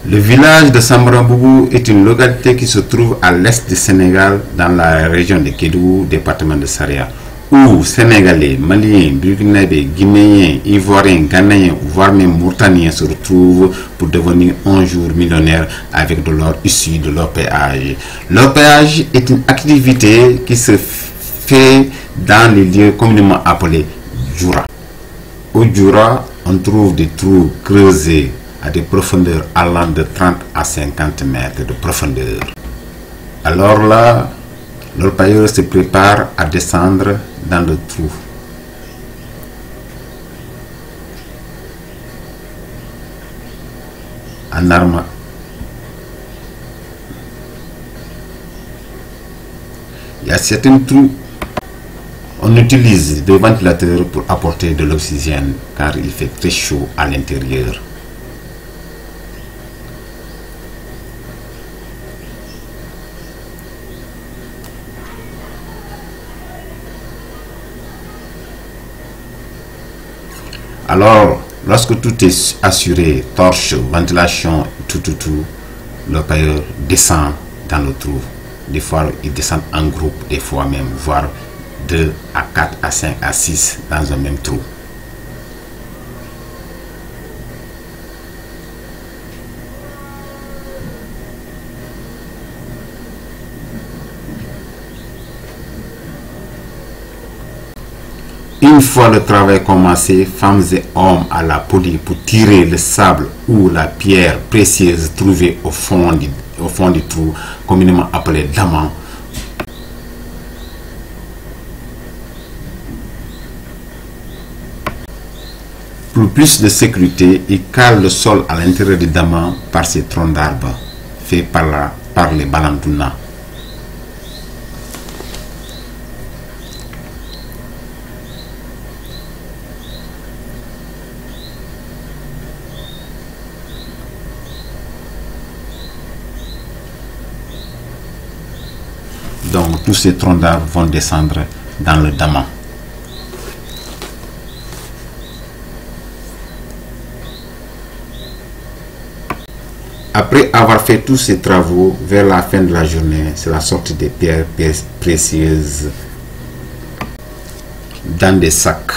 Le village de Sambrabougou est une localité qui se trouve à l'est du Sénégal, dans la région de Kédougou, département de Saria, où Sénégalais, Maliens, Burkinabés, Guinéens, Ivoiriens, Ghanéens, voire même Mauritaniens se retrouvent pour devenir un jour millionnaires avec de l'or issu de leur péage. Leur péage est une activité qui se fait dans les lieux communément appelés Djoura. Au Djoura, on trouve des trous creusés à des profondeurs allant de 30 à 50 mètres de profondeur. Alors là, l'orpailleur se prépare à descendre dans le trou. En arme. Il y a certains trous. On utilise des ventilateurs pour apporter de l'oxygène car il fait très chaud à l'intérieur. Alors, lorsque tout est assuré, torche, ventilation, tout, le payeur descend dans le trou. Des fois, ils descendent en groupe, des fois même, voire 2 à 4 à 5 à 6 dans un même trou. Une fois le travail commencé, femmes et hommes à la poulie pour tirer le sable ou la pierre précieuse trouvée au fond du trou, communément appelé diamant. Pour plus de sécurité, ils calent le sol à l'intérieur du diamant par ces troncs d'arbres faits par les balandouna. Donc tous ces troncs d'arbres vont descendre dans le diamant. Après avoir fait tous ces travaux, vers la fin de la journée, c'est la sortie des pierres précieuses dans des sacs.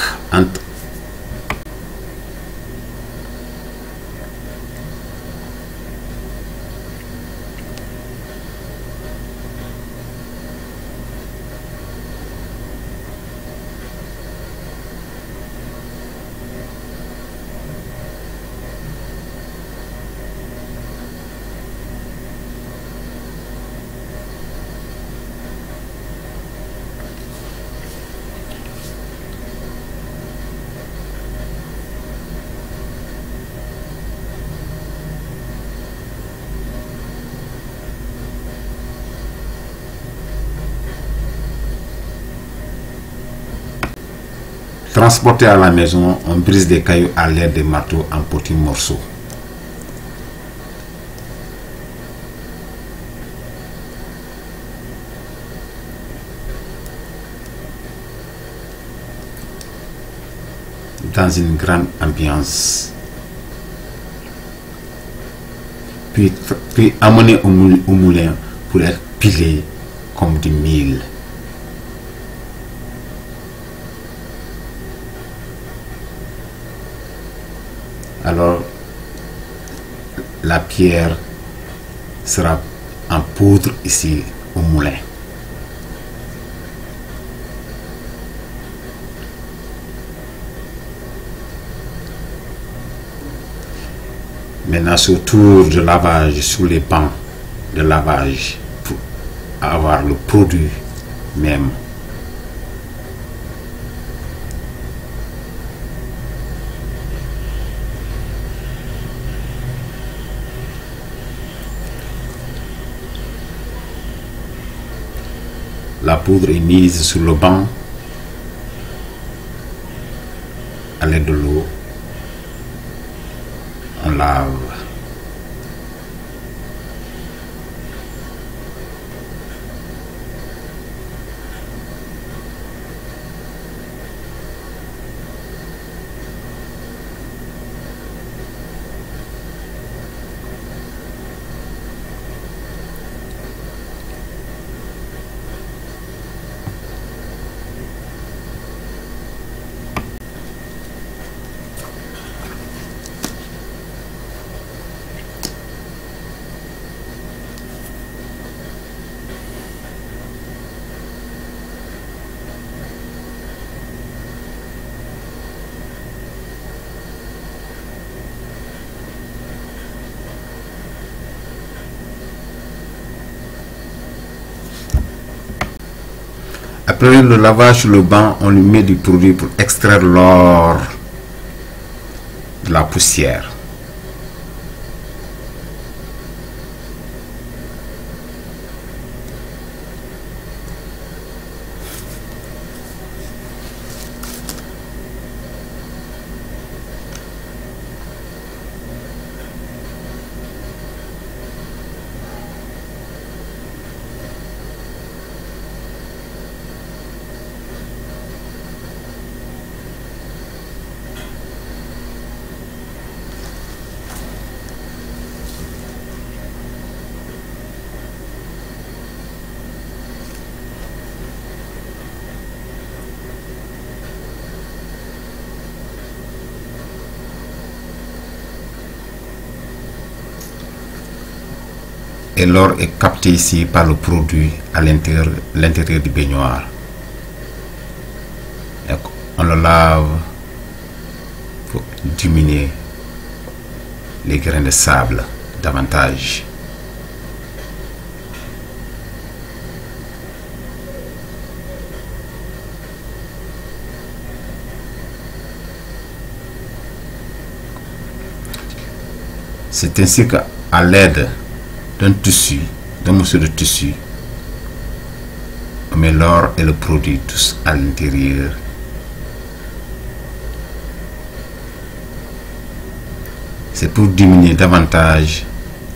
Transporté à la maison, on brise des cailloux à l'aide des marteaux en petits morceaux. Dans une grande ambiance. Puis amené au moulin pour être pilé comme du mil. Alors, la pierre sera en poudre ici au moulin. Maintenant, ce tour de lavage sous les bancs de lavage pour avoir le produit même. La poudre est mise sur le banc à l'aide de l'eau. On lave. Après le lavage sur le banc, on lui met du produit pour extraire l'or de la poussière. Et l'or est capté ici par le produit à l'intérieur du baignoire. Donc, on le lave pour diminuer les grains de sable davantage. C'est ainsi qu'à l'aide d'un tissu, d'un morceau de tissu, on met l'or et le produit tous à l'intérieur. C'est pour diminuer davantage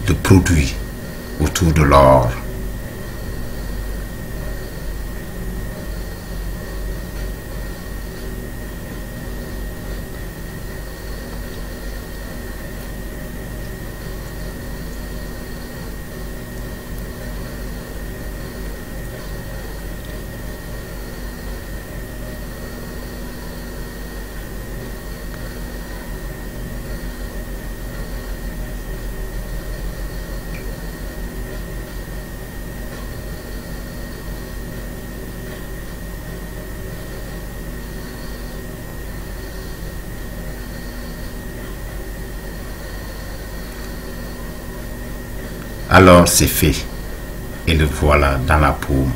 de produits autour de l'or. Alors c'est fait et le voilà dans la paume.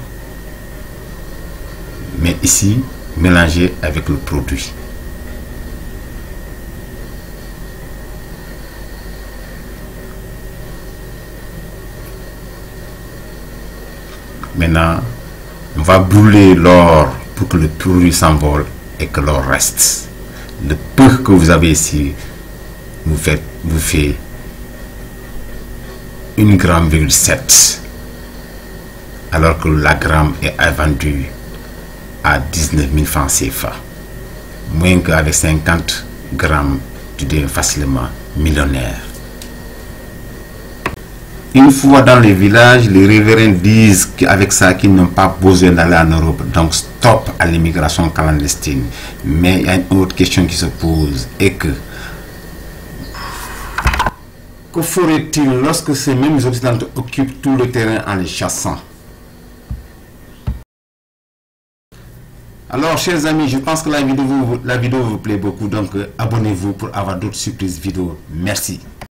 Mais ici, mélangé avec le produit. Maintenant, on va brûler l'or pour que le produit s'envole et que l'or reste. Le peu que vous avez ici vous fait 1,7 g, alors que la gramme est vendue à 19 000 francs CFA. Moins qu'avec 50 grammes, tu deviens facilement millionnaire. Une fois dans les villages, les révérends disent qu'avec ça, qu'ils n'ont pas besoin d'aller en Europe. Donc, stop à l'immigration clandestine. Mais il y a une autre question qui se pose, et que ferait-il lorsque ces mêmes Occidentaux occupent tout le terrain en les chassant? Alors, chers amis, je pense que la vidéo vous plaît beaucoup. Donc, abonnez-vous pour avoir d'autres surprises vidéo. Merci.